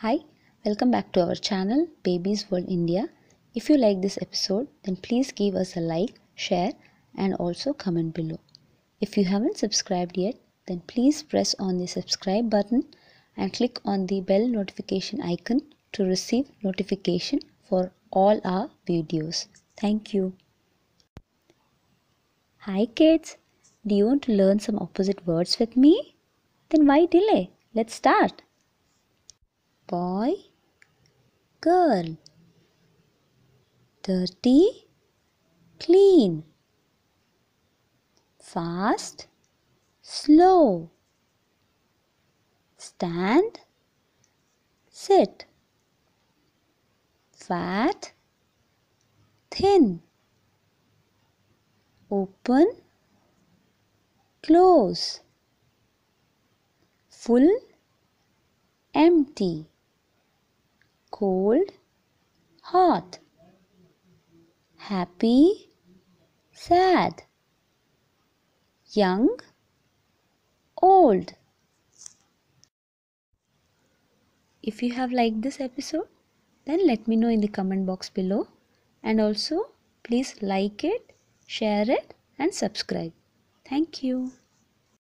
Hi, welcome back to our channel Baby's World India. If you like this episode, then please give us a like, share and also comment below. If you haven't subscribed yet, then please press on the subscribe button and click on the bell notification icon to receive notification for all our videos. Thank you. Hi kids, do you want to learn some opposite words with me? Then why delay? Let's start. Boy, girl, dirty, clean, fast, slow, stand, sit, fat, thin, open, close, full, empty, cold, hot, happy, sad, young, old. If you have liked this episode, then let me know in the comment box below, and also please like it, share it and subscribe. Thank you.